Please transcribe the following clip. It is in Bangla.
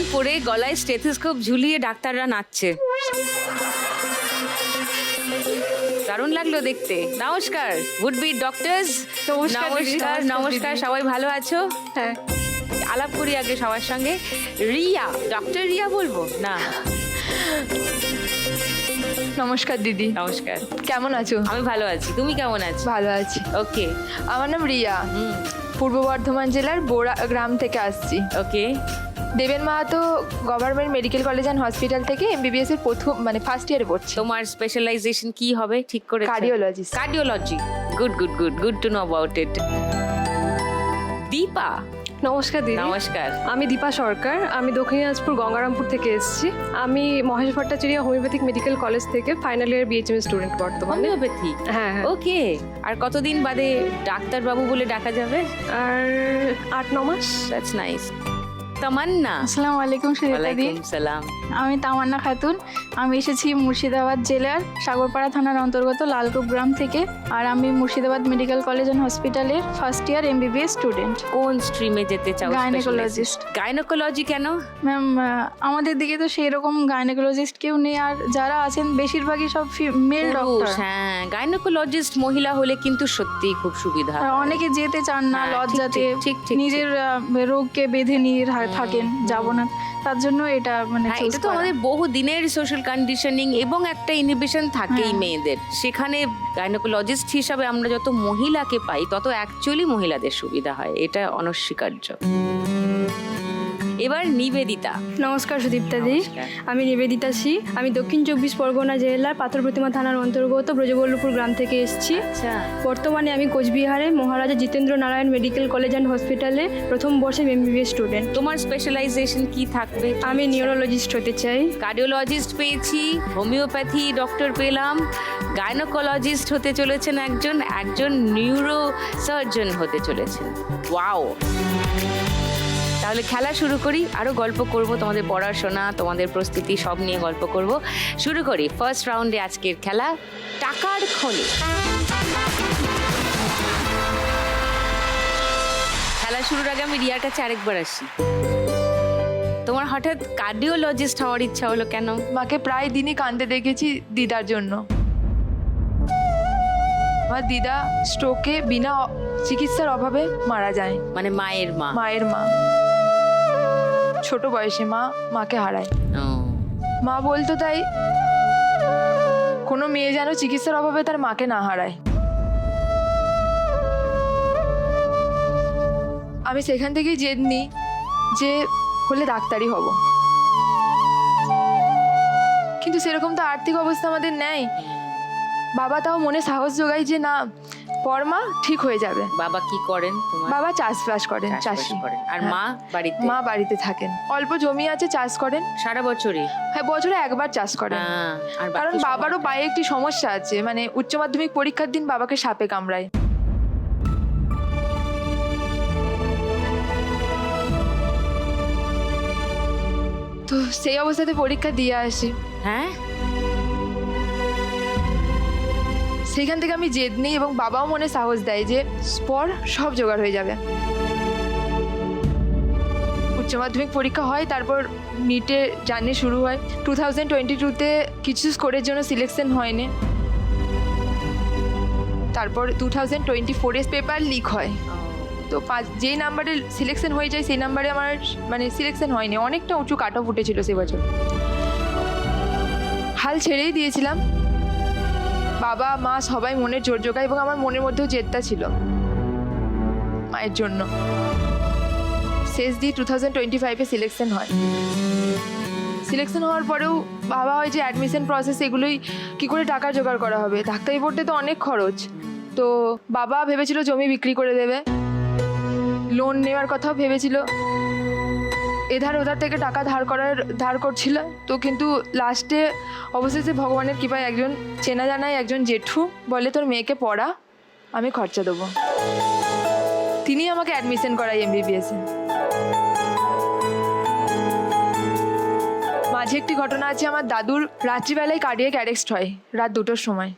অ্যাপ্রন পরে গলায় স্টেথোস্কোপ ঝুলিয়ে ডাক্তাররা নাচছে। দারুণ লাগলো দেখতে। নমস্কার উড বি ডক্টরস। নমস্কার নমস্কার, সবাই ভালো আছো? হ্যাঁ, আলাপ করি আগে সবার সঙ্গে। রিয়া, ডক্টর রিয়া বলবো না? নমস্কার দিদি। নমস্কার, কেমন আছো? আমি ভালো আছি, তুমি কেমন আছো? ভালো আছি। ওকে আমার নাম রিয়া, পূর্ব বর্ধমান জেলার বোরা গ্রাম থেকে আসছি। ওকে। দেবেন Mahato government medical college and hospital থেকে এমবিবিএস এর প্রথম ফার্স্ট ইয়ারে পড়ছি। তোমার স্পেশালাইজেশন কি হবে ঠিক করে? Cardiologist. Cardiology, good good good, good to know about it. Deepa. নমস্কার দিদি। নমস্কার। আমি দীপা সরকার, আমি দক্ষিণ দিনাজপুর গঙ্গারামপুর থেকে এসেছি। আমি Mahesh Bhattacharya homeopathic medical college থেকে ফাইনাল ইয়ার বিএইচএম স্টুডেন্ট বর্তমানে। হোমিওপ্যাথি? হ্যাঁ। ওকে। আর কতদিন বাদে ডাক্তার বাবু বলে ডাকা যাবে? আর 8-9 মাস। That's nice. তামান্না। আসসালামু আলাইকুম সুরিতা দি। ওয়ালাইকুম সালাম। আমি তামান্না খাতুন। আমি এসেছি মুর্শিদাবাদ জেলার সাগরপাড়া থানার অন্তর্গত লালকুপ গ্রাম থেকে। আর আমি মুর্শিদাবাদ মেডিকেল কলেজ অ্যান্ড হসপিটালের ফার্স্ট ইয়ার এমবিবিএস স্টুডেন্ট। কোন স্ট্রিমে যেতে চাও? গাইনোকোলজিস্ট। গাইনোকোলজি কেন? ম্যাম, আমাদের দিকে তো সেই রকম গাইনোকোলজিস্ট কেউ নেই, আর যারা আছেন বেশিরভাগই সব মেল ডক্টর। হ্যাঁ, গাইনোকোলজিস্ট মহিলা হলে কিন্তু সত্যিই খুব সুবিধা। অনেকে যেতে চান না, হ্যাঁ, লজ্জাতে ঠিক, ঠিক, নিজের রোগকে বেঁধে নিয়ে থাকেন, যাব না, তার জন্য এটা হ্যাঁ, এটা তো আমাদের বহু দিনের সোশ্যাল কন্ডিশনিং এবং একটা ইনহিবিশন থাকেই মেয়েদের। সেখানে গাইনোকোলজিস্ট হিসাবে আমরা যত মহিলাকে পাই তত অ্যাকচুয়ালি মহিলাদের সুবিধা হয়, এটা অনস্বীকার্য। এবার নিবেদিতা। নমস্কার সুদীপ্তা দি। নমস্কার। আমি নিবেদিতা সি। আমি দক্ষিণ 24 পরগনা জেলার পাথর প্রতিমা থানার অন্তর্গত ব্রজবল্লভপুর গ্রাম থেকে এসেছি। আচ্ছা। বর্তমানে আমি কোচবিহারে Maharaja Jitendra Narayan medical college and হসপিটালে প্রথম বর্ষের এমবিবিএস স্টুডেন্ট। তোমার স্পেশালাইজেশন কি থাকবে? আমি নিউরোলজিস্ট হতে চাই। কার্ডিওলজিস্ট পেয়েছি, হোমিওপ্যাথি ডক্টর পেলাম, গাইনোকোলজিস্ট হতে চলেছেন একজন নিউরো সার্জন হতে চলেছেন। ওয়াও। তাহলে খেলা শুরু করি, আরো গল্প করব, তোমাদের পড়াশোনা, তোমাদের প্রস্তুতি সব নিয়ে গল্প করব। শুরু করি ফার্স্ট রাউন্ডে আজকের খেলা, টাকার খনি। খেলা শুরুর আগে আমি রিয়ার কাছে আরেকবার আসি। তোমার হঠাৎ কার্ডিওলজিস্ট হওয়ার ইচ্ছা হলো কেন? মাকে প্রায় দিনই কাঁদতে দেখেছি দিদার জন্য। আমার দিদা স্ট্রোকে বিনা চিকিৎসার অভাবে মারা যায়। মানে মায়ের মা? মায়ের মা ছোট বয়সে মাকে হারায়। ও। মা বলতো তাই কোনো মেয়ে যেন চিকিৎসার অভাবে তার মাকে না হারায়। আমি সেখান থেকেই জেদ নিই যে হলে ডাক্তারই হব, কিন্তু সেরকম তো আর্থিক অবস্থা আমাদের নেই। বাবা তাও মনে সাহস জোগায় যে না, পর মা ঠিক হয়ে যাবে। বাবা কি করেন তোমার? বাবা চাষবাস করেন, চাষবাস চাষি করেন। আর হ্যাঁ। মা বাড়িতে? মা বাড়িতে থাকেন, অল্প জমি আছে, চাষ করেন। সারা বছরই? হ্যাঁ, বছরে একবার চাষ করেন। হ্যাঁ, আর বাকি কারণ বাবারও সময়টা? পায়ে একটি সমস্যা আছে, মানে উচ্চ মাধ্যমিক পরীক্ষার দিন বাবাকে সাপে কামড়ায়। তো সেই অবস্থাতে পরীক্ষা দিয়ে আসি। হ্যাঁ। সেইখান থেকে আমি জেদ নিই এবং বাবাও মনে সাহস দেয় যে পর সব জোগাড় হয়ে যাবে। উচ্চ মাধ্যমিক পরীক্ষা হয়, তারপর নিটের জার্নি শুরু হয়। 2022-তে কিছু স্কোরের জন্য সিলেকশন হয়নি। তারপর 2024-এ পেপার লিক হয়। তো যেই নাম্বারে সিলেকশন হয়ে যায় সেই নাম্বারে আমার মানে সিলেকশন হয়নি, অনেকটা উঁচু কাট অফ উঠেছিল সে বছর। হাল ছেড়েই দিয়েছিলাম। বাবা মা সবাই মনের জোর জোগায় এবং আমার মনের মধ্যেও জেদটা ছিল মায়ের জন্য। শেষ দিয়ে 2025-এ সিলেকশন হয়। সিলেকশন হওয়ার পরেও বাবা হয় যে অ্যাডমিশন প্রসেস, এগুলোই কি করে টাকা জোগাড় করা হবে, ডাক্তারি পড়তে তো অনেক খরচ। তো বাবা ভেবেছিল জমি বিক্রি করে দেবে, লোন নেওয়ার কথাও ভেবেছিল, এধার ওধার থেকে টাকা ধার করছিল। তো কিন্তু লাস্টে অবশেষে ভগবানের কৃপায় একজন চেনা জানায় একজন জেঠু বলে তোর মেয়েকে পড়া, আমি খরচা দেবো। তিনি আমাকে অ্যাডমিশন করায় এমবিবিএসে। মাঝে একটি ঘটনা আছে, আমার দাদুর রাত্রিবেলায় কার্ডিয়াক অ্যারেস্ট হয় রাত 2টোর সময়।